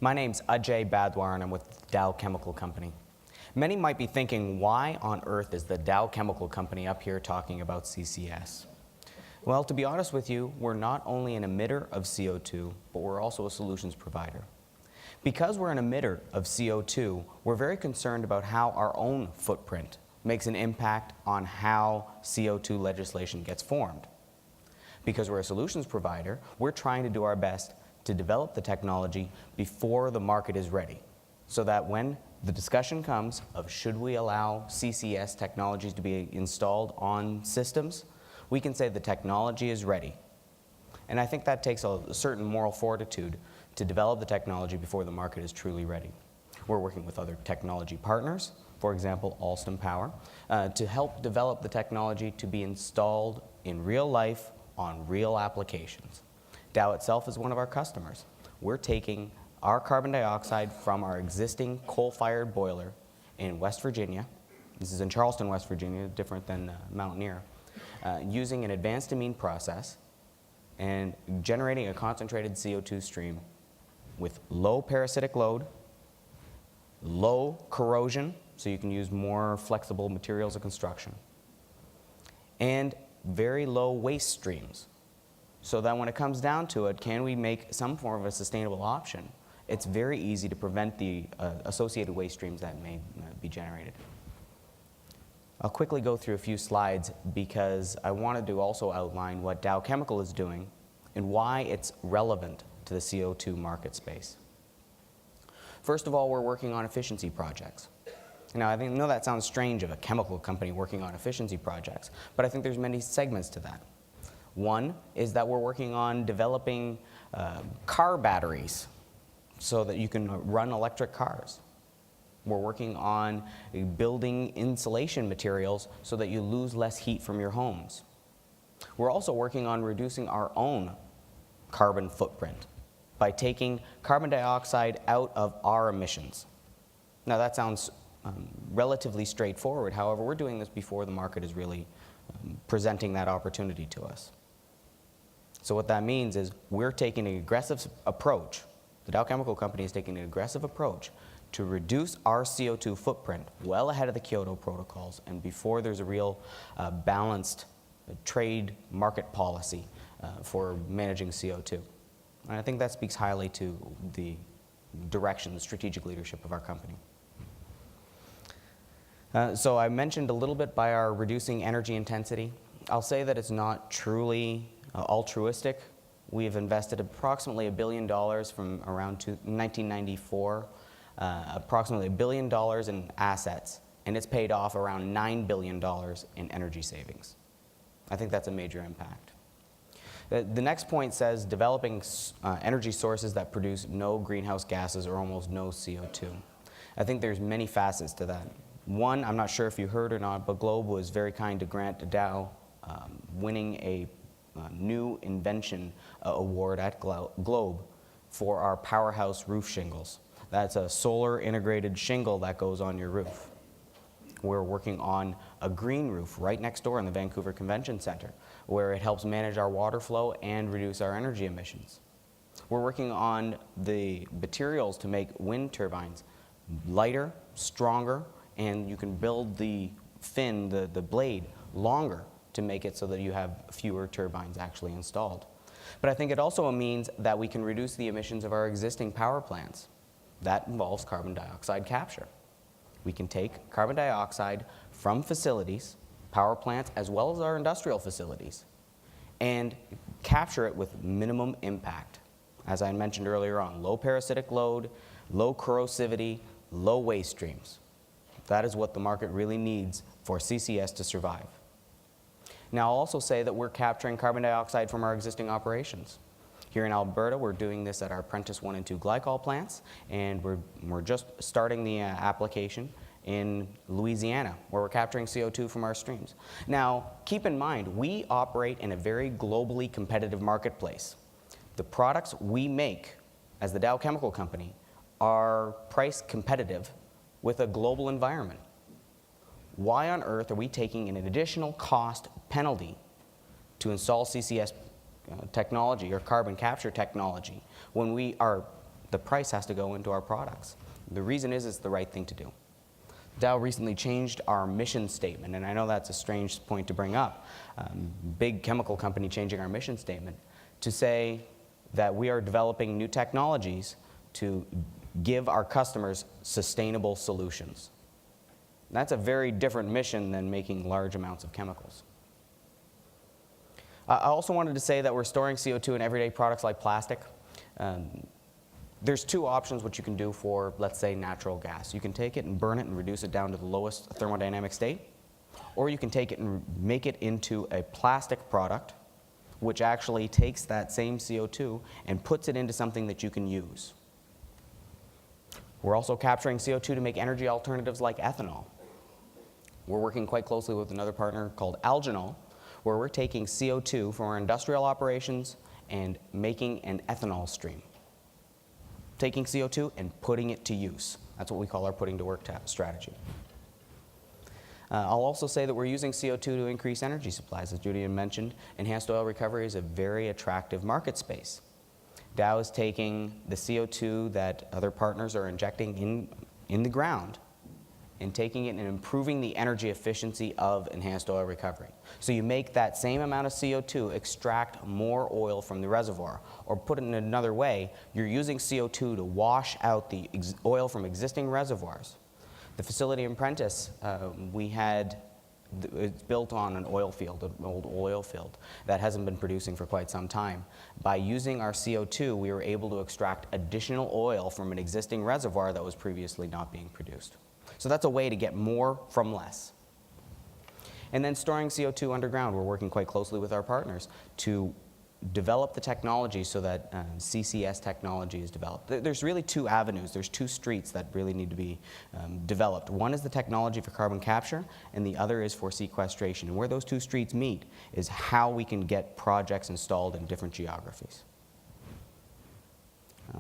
My name's Ajay Badhwar, and I'm with Dow Chemical Company. Many might be thinking, why on earth is the Dow Chemical Company up here talking about CCS? Well, to be honest with you, we're not only an emitter of CO2, but we're also a solutions provider. Because we're an emitter of CO2, we're very concerned about how our own footprint makes an impact on how CO2 legislation gets formed. Because we're a solutions provider, we're trying to do our best to develop the technology before the market is ready, so that when the discussion comes of should we allow CCS technologies to be installed on systems, we can say the technology is ready. And I think that takes a certain moral fortitude to develop the technology before the market is truly ready. We're working with other technology partners, for example, Alstom Power, to help develop the technology to be installed in real life on real applications. Dow itself is one of our customers. We're taking our carbon dioxide from our existing coal-fired boiler in West Virginia. This is in Charleston, West Virginia, different than Mountaineer, using an advanced amine process and generating a concentrated CO2 stream with low parasitic load, low corrosion, so you can use more flexible materials of construction, and very low waste streams. So that when it comes down to it, can we make some form of a sustainable option? It's very easy to prevent the associated waste streams that may be generated. I'll quickly go through a few slides because I wanted to also outline what Dow Chemical is doing and why it's relevant to the CO2 market space. First of all, we're working on efficiency projects. Now, I know that sounds strange of a chemical company working on efficiency projects, but I think there's many segments to that. One is that we're working on developing car batteries so that you can run electric cars. We're working on building insulation materials so that you lose less heat from your homes. We're also working on reducing our own carbon footprint by taking carbon dioxide out of our emissions. Now that sounds relatively straightforward. However, we're doing this before the market is really presenting that opportunity to us. So what that means is we're taking an aggressive approach. The Dow Chemical Company is taking an aggressive approach to reduce our CO2 footprint well ahead of the Kyoto protocols and before there's a real balanced trade market policy for managing CO2. And I think that speaks highly to the direction, the strategic leadership of our company. So I mentioned a little bit by our reducing energy intensity. I'll say that it's not truly altruistic. We've invested approximately $1 billion from around 1994, approximately $1 billion in assets, and it's paid off around $9 billion in energy savings. I think that's a major impact. The next point says developing energy sources that produce no greenhouse gases or almost no CO2. I think there's many facets to that. One, I'm not sure if you heard or not, but Globe was very kind to grant Dow winning a new invention award at Globe for our powerhouse roof shingles. That's a solar integrated shingle that goes on your roof. We're working on a green roof right next door in the Vancouver Convention Center, where it helps manage our water flow and reduce our energy emissions. We're working on the materials to make wind turbines lighter, stronger, and you can build the fin, the blade, longer to make it so that you have fewer turbines actually installed. But I think it also means that we can reduce the emissions of our existing power plants. That involves carbon dioxide capture. We can take carbon dioxide from facilities, power plants, as well as our industrial facilities, and capture it with minimum impact. As I mentioned earlier on, low parasitic load, low corrosivity, low waste streams. That is what the market really needs for CCS to survive. Now, I'll also say that we're capturing carbon dioxide from our existing operations. Here in Alberta, we're doing this at our Prentice 1 and 2 glycol plants, and we're just starting the application in Louisiana, where we're capturing CO2 from our streams. Now, keep in mind, we operate in a very globally competitive marketplace. The products we make as the Dow Chemical Company are price competitive with a global environment. Why on earth are we taking an additional cost penalty to install CCS technology or carbon capture technology when we are the price has to go into our products. The reason is it's the right thing to do. Dow recently changed our mission statement, and I know that's a strange point to bring up, big chemical company changing our mission statement, to say that we are developing new technologies to give our customers sustainable solutions. That's a very different mission than making large amounts of chemicals. I also wanted to say that we're storing CO2 in everyday products like plastic. There's two options what you can do for, let's say, natural gas. You can take it and burn it and reduce it down to the lowest thermodynamic state, or you can take it and make it into a plastic product, which actually takes that same CO2 and puts it into something that you can use. We're also capturing CO2 to make energy alternatives like ethanol. We're working quite closely with another partner called Algenol, where we're taking CO2 from our industrial operations and making an ethanol stream. Taking CO2 and putting it to use. That's what we call our putting to work strategy. I'll also say that we're using CO2 to increase energy supplies. As Judy mentioned, enhanced oil recovery is a very attractive market space. Dow is taking the CO2 that other partners are injecting in the ground and taking it and improving the energy efficiency of enhanced oil recovery. So you make that same amount of CO2 extract more oil from the reservoir. Or put it in another way, you're using CO2 to wash out the oil from existing reservoirs. The facility in Prentice, it's built on an oil field, an old oil field that hasn't been producing for quite some time. By using our CO2, we were able to extract additional oil from an existing reservoir that was previously not being produced. So that's a way to get more from less. And then storing CO2 underground, we're working quite closely with our partners to develop the technology so that CCS technology is developed. There's really two avenues, there's two streets that really need to be developed. One is the technology for carbon capture, and the other is for sequestration. And where those two streets meet is how we can get projects installed in different geographies.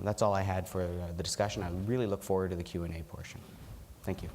That's all I had for the discussion. I really look forward to the Q&A portion. Thank you.